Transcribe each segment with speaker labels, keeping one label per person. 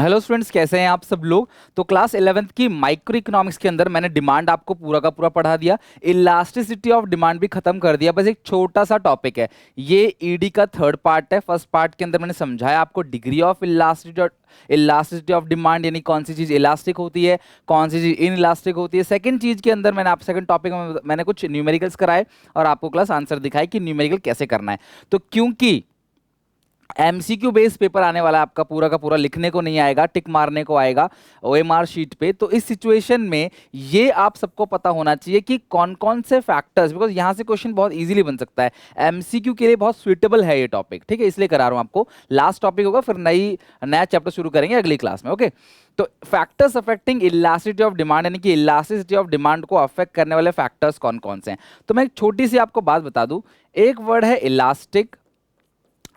Speaker 1: Hello students, कैसे हैं आप सब लोग। तो क्लास 11th की माइक्रो इकोनॉमिक्स के अंदर मैंने डिमांड आपको पूरा का पूरा पढ़ा दिया, इलास्टिसिटी ऑफ डिमांड भी खत्म कर दिया। बस एक छोटा सा टॉपिक है, ये ईडी का थर्ड पार्ट है। फर्स्ट पार्ट के अंदर मैंने समझाया आपको degree of elasticity of demand, यानी कौन सी चीज इलास्टिक होती है, कौन सी चीज इन इलास्टिक होती है। सेकंड चीज के अंदर मैंने आप सेकंड टॉपिक में मैंने कुछ न्यूमेरिकल्स कराए और आपको क्लास आंसर दिखाए कि न्यूमेरिकल कैसे करना है। तो क्योंकि एमसीक्यू बेस्ड पेपर आने वाला है आपका, पूरा का पूरा लिखने को नहीं आएगा, टिक मारने को आएगा ओएमआर शीट पे। तो इस सिचुएशन में ये आप सबको पता होना चाहिए कि कौन कौन से फैक्टर्स, बिकॉज यहां से क्वेश्चन बहुत इजीली बन सकता है, एमसीक्यू के लिए बहुत सुइटेबल है ये टॉपिक। ठीक है, इसलिए करा रहा हूं आपको। लास्ट टॉपिक होगा, फिर नया चैप्टर शुरू करेंगे अगली क्लास में। ओके, तो factors affecting elasticity of demand, यानी कि इलास्टिसिटी ऑफ डिमांड को अफेक्ट करने वाले फैक्टर्स कौन कौन से हैं। तो मैं एक छोटी सी आपको बात बता दूं। एक वर्ड है इलास्टिक,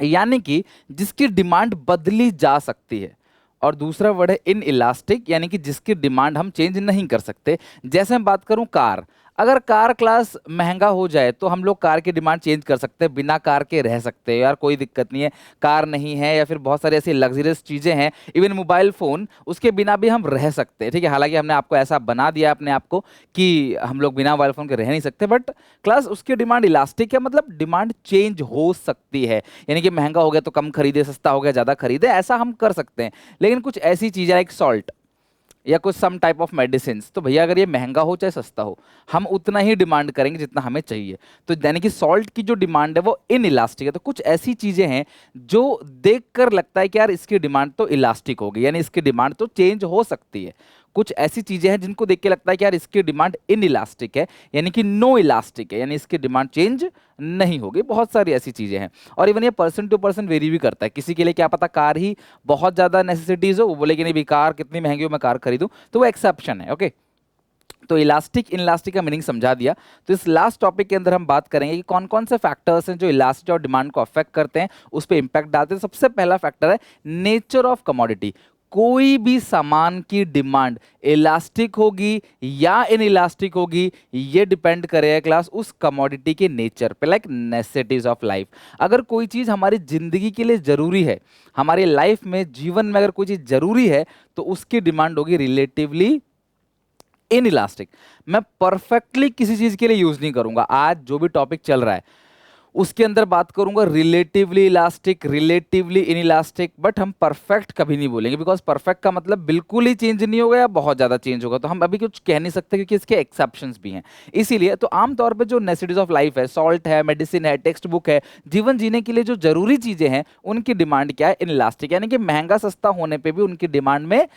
Speaker 1: यानी कि जिसकी डिमांड बदली जा सकती है, और दूसरा वर्ड है इन इलास्टिक, यानी कि जिसकी डिमांड हम चेंज नहीं कर सकते। जैसे मैं बात करूं कार, अगर कार क्लास महंगा हो जाए तो हम लोग कार की डिमांड चेंज कर सकते हैं, बिना कार के रह सकते हैं यार, कोई दिक्कत नहीं है। कार नहीं है या फिर बहुत सारी ऐसी लग्जरियस चीज़ें हैं, इवन मोबाइल फ़ोन, उसके बिना भी हम रह सकते हैं। ठीक है, हालांकि हमने आपको ऐसा बना दिया अपने आप को कि हम लोग बिना मोबाइल फ़ोन के रह नहीं सकते, बट क्लास उसकी डिमांड इलास्टिक है, मतलब डिमांड चेंज हो सकती है। यानी कि महंगा हो गया तो कम खरीदे, सस्ता हो गया ज़्यादा खरीदे, ऐसा हम कर सकते हैं। लेकिन कुछ ऐसी चीज़ें लाइक सॉल्ट या कुछ सम टाइप ऑफ मेडिसिन, तो भैया अगर ये महंगा हो चाहे सस्ता हो, हम उतना ही डिमांड करेंगे जितना हमें चाहिए। तो यानी कि सॉल्ट की जो डिमांड है वो इन इलास्टिक है। तो कुछ ऐसी चीजें हैं जो देखकर लगता है कि यार इसकी डिमांड तो इलास्टिक होगी, यानी इसकी डिमांड तो चेंज हो सकती है। कुछ ऐसी चीजें हैं जिनको देख के लगता है कि यार इसकी डिमांड इन इलास्टिक है, यानी कि नो इलास्टिक है, यानी इसकी डिमांड चेंज नहीं होगी। बहुत सारी ऐसी चीजें हैं, और इवन ये पर्सन टू पर्सन वेरी भी करता है। किसी के लिए क्या पता कार ही बहुत ज्यादा नेसेसिटीज हो, वो बोले कि नहीं भी कार कितनी महंगी हो मैं कार खरीदूं, तो वो एक्सेप्शन है। ओके, तो इलास्टिक इन इलास्टिक का मीनिंग समझा दिया। तो इस लास्ट टॉपिक के अंदर हम बात करेंगे कि कौन कौन से फैक्टर्स हैं जो इलास्टिक और डिमांड को अफेक्ट करते हैं, उस पर इंपैक्ट डालते हैं। सबसे पहला फैक्टर है नेचर ऑफ कमोडिटी। कोई भी सामान की डिमांड इलास्टिक होगी या इन इलास्टिक होगी, ये डिपेंड करेगा क्लास उस कमोडिटी के नेचर पे, लाइक नेसेसिटीज ऑफ लाइफ। अगर कोई चीज हमारी जिंदगी के लिए जरूरी है, हमारी लाइफ में, जीवन में अगर कोई चीज जरूरी है, तो उसकी डिमांड होगी रिलेटिवली इन इलास्टिक। मैं परफेक्टली किसी चीज के लिए यूज नहीं करूंगा। आज जो भी टॉपिक चल रहा है उसके अंदर बात करूंगा relatively elastic, relatively in elastic, but हम परफेक्ट कभी नहीं बोलेंगे, बिकॉज परफेक्ट का मतलब बिल्कुल ही चेंज नहीं होगा या बहुत ज्यादा चेंज होगा। तो हम अभी कुछ कह नहीं सकते क्योंकि इसके एक्सेप्शंस भी हैं। इसीलिए तो आमतौर पे जो नेसेसिटीज ऑफ लाइफ है, सॉल्ट है, मेडिसिन है, टेक्स्ट बुक है, जीवन जीने के लिए जो जरूरी चीजें हैं, उनकी डिमांड क्या है, इन इलास्टिक, यानी कि महंगा सस्ता होने पर भी उनकी डिमांड में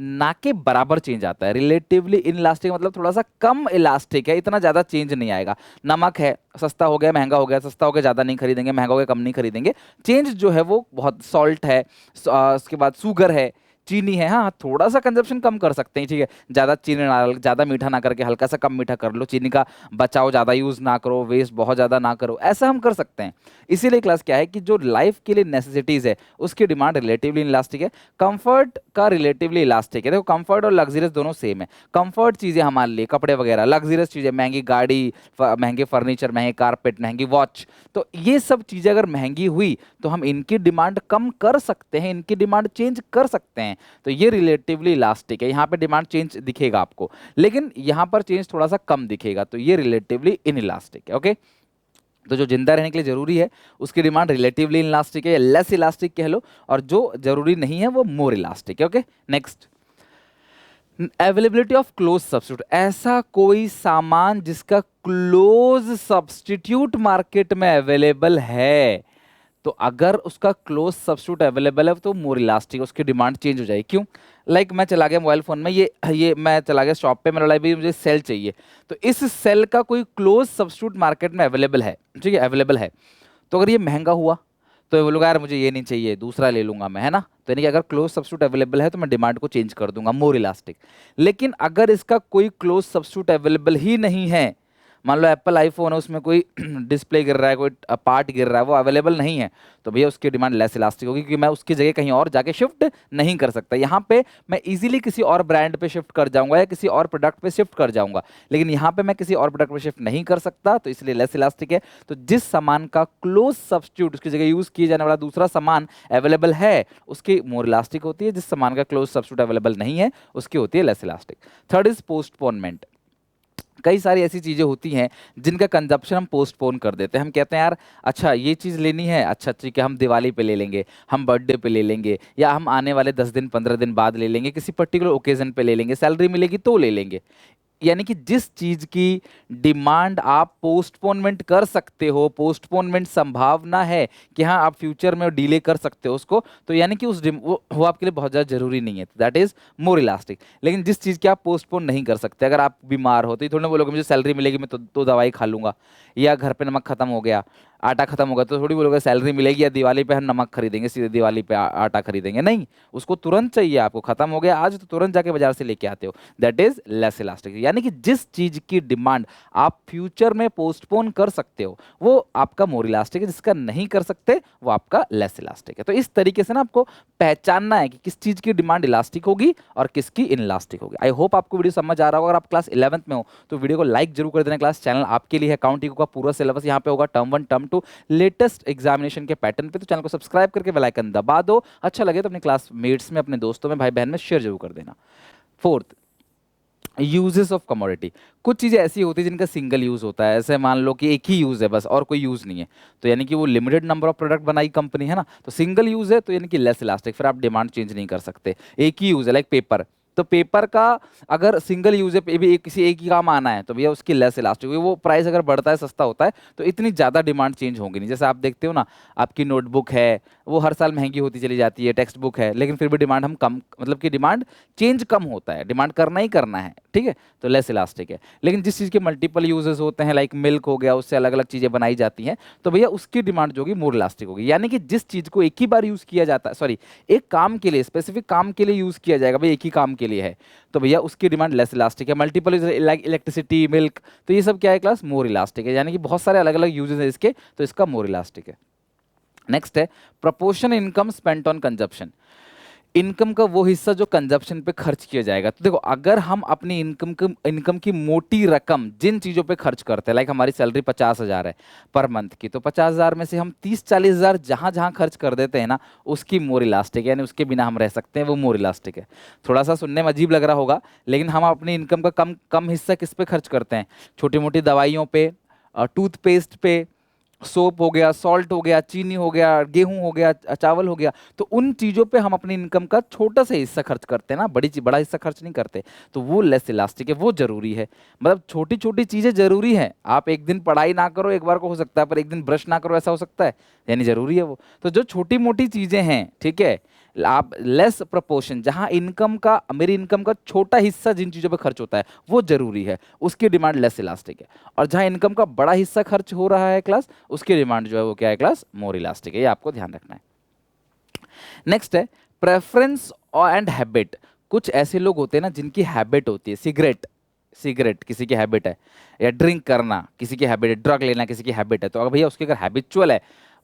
Speaker 1: ना के बराबर चेंज आता है। रिलेटिवली इन इलास्टिक मतलब थोड़ा सा कम इलास्टिक है, इतना ज्यादा चेंज नहीं आएगा। नमक है, सस्ता हो गया महंगा हो गया, सस्ता हो गया ज़्यादा नहीं खरीदेंगे, महंगा हो गया कम नहीं खरीदेंगे। चेंज जो है वो बहुत, सॉल्ट है, उसके बाद शुगर है, चीनी है, हाँ थोड़ा सा कंजप्शन कम कर सकते हैं। ठीक है, ज़्यादा चीनी ना, ज़्यादा मीठा ना करके हल्का सा कम मीठा कर लो, चीनी का बचाओ, ज़्यादा यूज़ ना करो, वेस्ट बहुत ज़्यादा ना करो, ऐसा हम कर सकते हैं। इसीलिए क्लास क्या है कि जो लाइफ के लिए नेसेसिटीज़ है उसकी डिमांड रिलेटिवली इलास्टिक है। कंफर्ट का रिलेटिवली इलास्टिक है। देखो कंफर्ट और लग्जरियस दोनों सेम है। कंफर्ट चीज़ें हमारे लिए कपड़े वगैरह, लग्जरियस चीज़ें महंगी गाड़ी, महंगे फर्नीचर, महंगे कारपेट, महंगी वॉच, तो ये सब चीज़ें अगर महंगी हुई तो हम इनकी डिमांड कम कर सकते हैं, इनकी डिमांड चेंज कर सकते हैं। तो ये रिलेटिवली इलास्टिक है। यहाँ पे डिमांड चेंज दिखेगा आपको, लेकिन यहाँ पर चेंज थोड़ा सा कम दिखेगा, तो ये रिलेटिवली इन इलास्टिक है। ओके, तो जो जिंदा रहने के लिए जरूरी है उसकी डिमांड रिलेटिवली इलास्टिक है, लेस इलास्टिक कह लो, और जो जरूरी नहीं है वो मोर इलास्टिक है। Okay, next, availability of close substitute. ऐसा कोई सामान जिसका क्लोज सब्स्टिट्यूट मार्केट में अवेलेबल है, तो अगर उसका क्लोज सब्स्टिट्यूट अवेलेबल है तो मोर इलास्टिक, उसकी डिमांड चेंज हो जाएगी। क्यों? लाइक मैं चला गया मोबाइल फोन में, ये मैं चला गया शॉप पे, मेरा बोला भाई मुझे सेल चाहिए, तो इस सेल का कोई क्लोज सब्स्टिट्यूट मार्केट में अवेलेबल है, ठीक है अवेलेबल है, तो अगर ये महंगा हुआ तो ये बोलूँगा यार मुझे ये नहीं चाहिए, दूसरा ले लूंगा मैं, है ना। तो यानी कि अगर क्लोज सब्स्टिट्यूट अवेलेबल है तो मैं डिमांड को चेंज कर दूंगा, मोर इलास्टिक। लेकिन अगर इसका कोई क्लोज सब्स्टिट्यूट अवेलेबल ही नहीं है, मान लो एप्पल आईफोन है, उसमें कोई डिस्प्ले गिर रहा है, कोई पार्ट गिर रहा है, वो अवेलेबल नहीं है, तो भैया उसकी डिमांड लेस इलास्टिक होगी, क्योंकि मैं उसकी जगह कहीं और जाके शिफ्ट नहीं कर सकता। यहाँ पे मैं इजीली किसी और ब्रांड पे शिफ्ट कर जाऊंगा या किसी और प्रोडक्ट पे शिफ्ट कर जाऊंगा, लेकिन यहाँ पे मैं किसी और प्रोडक्ट पे शिफ्ट नहीं कर सकता, तो इसलिए लेस इलास्टिक है। तो जिस सामान का क्लोज सब्स्टिट्यूट, उसकी जगह यूज किए जाने वाला दूसरा सामान अवेलेबल है, उसकी मोर इलास्टिक होती है। जिस सामान का क्लोज सब्स्टिट्यूट अवेलेबल नहीं है, उसकी होती है less elastic. Third is postponement. कई सारी ऐसी चीजें होती हैं जिनका कंजप्शन हम पोस्टपोन कर देते हैं। हम कहते हैं यार अच्छा ये चीज़ लेनी है, अच्छा ठीक है हम दिवाली पे ले लेंगे, हम बर्थडे पे ले लेंगे, या हम आने वाले 10 दिन 15 दिन बाद ले लेंगे, किसी पर्टिकुलर ओकेजन पे ले लेंगे, सैलरी मिलेगी तो ले लेंगे। यानी कि जिस चीज की डिमांड आप पोस्टपोनमेंट कर सकते हो, पोस्टपोनमेंट संभावना है कि हाँ आप फ्यूचर में डिले कर सकते हो उसको, तो यानी कि वो आपके लिए बहुत ज़्यादा जरूरी नहीं है, दैट इज मोर इलास्टिक। लेकिन जिस चीज़ की आप पोस्टपोन नहीं कर सकते, अगर आप बीमार हो तो ये थोड़ी ना बोलोगे मुझे सैलरी मिलेगी मैं तो दवाई खा लूंगा, या घर पे नमक खत्म हो गया, आटा खत्म होगा, तो थोड़ी बोलोगे सैलरी मिलेगी या दिवाली पे हम नमक खरीदेंगे, सीधे दिवाली पे आटा खरीदेंगे, नहीं, उसको तुरंत चाहिए आपको, खत्म हो गया आज तो तुरंत जाके बाजार से लेके आते हो, दैट इज लेस इलास्टिक। यानी कि जिस चीज की डिमांड आप फ्यूचर में पोस्टपोन कर सकते हो वो आपका मोर इलास्टिक है, जिसका नहीं कर सकते वो आपका लेस इलास्टिक है। तो इस तरीके से ना आपको पहचानना है कि किस चीज की डिमांड इलास्टिक होगी और किसकी इनलास्टिक होगी। आई होप आपको वीडियो समझ आ रहा होगा। अगर आप क्लास 11th में हो तो वीडियो को लाइक जरूर कर देना। क्लास चैनल आपके लिए है, अकाउंट का पूरा सिलेबस यहाँ पे होगा, टर्म 1 टर्म 2 लेटेस्ट एग्जामिनेशन के पैटर्न पे। तो चैनल को सब्सक्राइब करके बेल आइकन दबा दो। अच्छा लगे तो अपने क्लासमेट्स में, अपने दोस्तों में, भाई बहन में शेयर जरूर कर देना। Fourth, uses of commodity. कुछ चीज़ें ऐसी होती है जिनका सिंगल यूज़ होता है, ऐसे मान लो कि एक ही यूज़ है बस और कोई यूज़ नहीं है, तो यानी कि वो लिमिटेड नंबर ऑफ प्रोडक्ट बनाई कंपनी है ना, तो सिंगल यूज़ है तो यानी कि लेस इलास्टिक, फिर आप डिमांड चेंज नहीं कर सकते। एक ही यूज़ है, लाइक पेपर, तो पेपर का अगर सिंगल यूज है, भी किसी एक ही काम आना है, तो भैया उसकी लेस इलास्टिक होगी। वो प्राइस अगर बढ़ता है, सस्ता होता है, तो इतनी ज़्यादा डिमांड चेंज होगी नहीं। जैसे आप देखते हो ना, आपकी नोटबुक है वो हर साल महंगी होती चली जाती है, टेक्स्ट बुक है, लेकिन फिर भी डिमांड हम कम, मतलब कि डिमांड चेंज कम होता है, डिमांड करना ही करना है, ठीक है, तो लेस इलास्टिक है। लेकिन जिस चीज़ के मल्टीपल यूजेस होते हैं, लाइक मिल्क हो गया, उससे अलग अलग चीज़ें बनाई जाती हैं, तो भैया उसकी डिमांड जो होगी मोर इलास्टिक होगी। यानी कि जिस चीज़ को एक ही बार यूज़ किया जाता है, सॉरी एक काम के लिए, स्पेसिफिक काम के लिए यूज़ किया जाएगा, भाई एक ही काम के लिए है, तो भैया उसकी डिमांड लेस इलास्टिक है। मल्टीपल लाइक इलेक्ट्रिसिटी, मिल्क, तो ये सब क्या है क्लास, मोर इलास्टिक है। यानी कि बहुत सारे अलग अलग यूजेस है इसके, तो इसका मोर इलास्टिक है। नेक्स्ट है proportion income spent on consumption. Income का वो हिस्सा जो कंजप्शन पे खर्च किया जाएगा। तो देखो अगर हम अपनी इनकम की मोटी रकम जिन चीज़ों पे खर्च करते हैं, लाइक हमारी सैलरी 50,000 है पर मंथ की, तो 50,000 में से हम 30-40,000 जहाँ जहाँ खर्च कर देते हैं ना, उसकी मोर इलास्टिक है, यानी उसके बिना हम रह सकते हैं, वो मोर इलास्टिक है। थोड़ा सा सुनने में अजीब लग रहा होगा, लेकिन हम अपनी इनकम का कम कम हिस्सा किस पे खर्च करते हैं, छोटी मोटी दवाइयों पे, टूथपेस्ट पे, सोप हो गया, सॉल्ट हो गया, चीनी हो गया, गेहूं हो गया, चावल हो गया, तो उन चीज़ों पे हम अपनी इनकम का छोटा सा हिस्सा खर्च करते हैं ना, बड़ा हिस्सा खर्च नहीं करते, तो वो लेस इलास्टिक है, वो जरूरी है। मतलब छोटी छोटी चीज़ें जरूरी हैं। आप एक दिन पढ़ाई ना करो, एक बार को हो सकता है, पर एक दिन ब्रश ना करो ऐसा हो सकता है, यानी जरूरी है वो। तो जो छोटी मोटी चीज़ें हैं, ठीक है, आप लेस प्रपोर्शन, जहां इनकम का, मेरी इनकम का छोटा हिस्सा जिन चीज़ों पे खर्च होता है वो जरूरी है, उसकी डिमांड लेस इलास्टिक है। और जहां इनकम का बड़ा हिस्सा खर्च हो रहा है क्लास, उसकी डिमांड जो है वो क्या है क्लास, मोर इलास्टिक है। ये आपको ध्यान रखना है। नेक्स्ट है प्रेफरेंस एंड हैबिट। कुछ ऐसे लोग होते हैं ना जिनकी हैबिट होती है, सिगरेट सिगरेट किसी की हैबिट है, या ड्रिंक करना किसी की हैबिट है, ड्रग लेना किसी की हैबिट है, तो अगर भैया उसकी अगर हैबिचुअल है,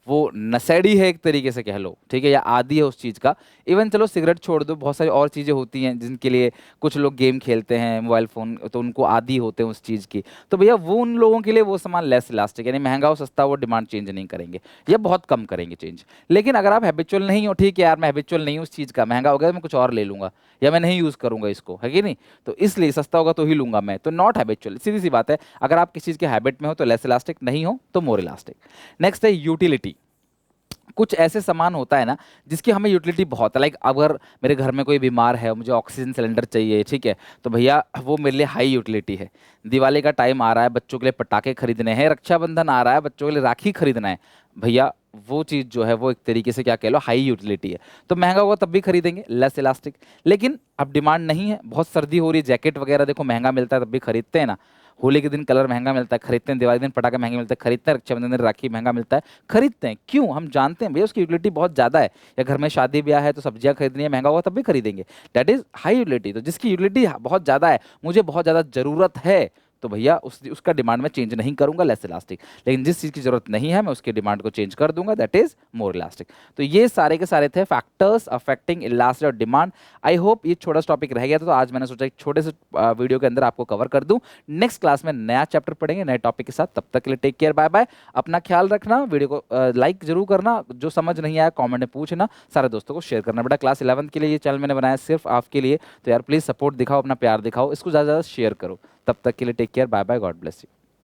Speaker 1: वो नशेड़ी है एक तरीके से कह लो, ठीक है, या आदी है उस चीज़ का। इवन चलो सिगरेट छोड़ दो, बहुत सारी और चीज़ें होती हैं जिनके लिए, कुछ लोग गेम खेलते हैं मोबाइल फ़ोन, तो उनको आदी होते हैं उस चीज़ की, तो भैया वो उन लोगों के लिए वो सामान लेस इलास्टिक, यानी महंगा हो सस्ता हो, वो डिमांड चेंज नहीं करेंगे या बहुत कम करेंगे चेंज। लेकिन अगर आप हैबिचुअल नहीं हो, ठीक है यार मैं हैबिचुअल नहीं हूँ उस चीज़ का, महंगा हो गया तो मैं कुछ और ले लूँगा, या मैं नहीं यूज़ करूँगा इसको, है कि नहीं, तो इसलिए सस्ता होगा तो ही लूँगा मैं, तो नॉट हैबिचुअल, सीधी सी बात है। अगर आप किसी चीज़ के हैबिट में हो तो लेस इलास्टिक, नहीं हो तो मोर इलास्टिक। नेक्स्ट है यूटिलिटी। कुछ ऐसे सामान होता है ना जिसकी हमें यूटिलिटी बहुत है, लाइक अगर मेरे घर में कोई बीमार है, मुझे ऑक्सीजन सिलेंडर चाहिए, ठीक है, तो भैया वो मेरे लिए हाई यूटिलिटी है। दिवाली का टाइम आ रहा है, बच्चों के लिए पटाखे खरीदने हैं, रक्षाबंधन आ रहा है, बच्चों के लिए राखी खरीदना है, भैया वो चीज़ जो है वो एक तरीके से क्या कह लो, हाई यूटिलिटी है, तो महंगा होगा तब भी खरीदेंगे, लेस इलास्टिक। लेकिन अब डिमांड नहीं है, बहुत सर्दी हो रही है, जैकेट वगैरह देखो महंगा मिलता है तब भी खरीदते हैं ना, होली के दिन कलर महंगा मिलता है, खरीदते हैं, दिवाली के दिन पटाखे महंगे मिलते हैं, खरीदते हैं, रक्षाबंधन दिन राखी महंगा मिलता है, खरीदते हैं, क्यों, हम जानते हैं भैया उसकी यूटिलिटी बहुत ज़्यादा है। या घर में शादी ब्याह है तो सब्जियां खरीदनी है, महंगा होगा तब भी खरीदेंगे, दैट इज हाई यूटिलिटी। तो जिसकी यूटिलिटी बहुत ज़्यादा है, मुझे बहुत ज़्यादा ज़रूरत है, तो भैया उसका डिमांड मैं चेंज नहीं करूंगा, लेस इलास्टिक। लेकिन जिस चीज़ की जरूरत नहीं है मैं उसके डिमांड को चेंज कर दूंगा, दैट इज मोर इलास्टिक। तो ये सारे के सारे थे फैक्टर्स अफेक्टिंग इलास्टिक और डिमांड। आई होप ये छोटा सा टॉपिक रह गया था, तो आज मैंने सोचा एक छोटे से वीडियो के अंदर आपको कवर कर दूं। नेक्स्ट क्लास में नया चैप्टर पढ़ेंगे नए टॉपिक के साथ, तब तक के लिए टेक केयर, बाय बाय। अपना ख्याल रखना, वीडियो को लाइक जरूर करना, जो समझ नहीं आया कमेंट में पूछना, सारे दोस्तों को शेयर करना। बेटा क्लास 11 के लिए ये चैनल मैंने बनाया सिर्फ आपके लिए, तो यार प्लीज सपोर्ट दिखाओ, अपना प्यार दिखाओ, इसको ज़्यादा से ज़्यादा शेयर करो। तब तक के लिए take care, bye bye, God bless you.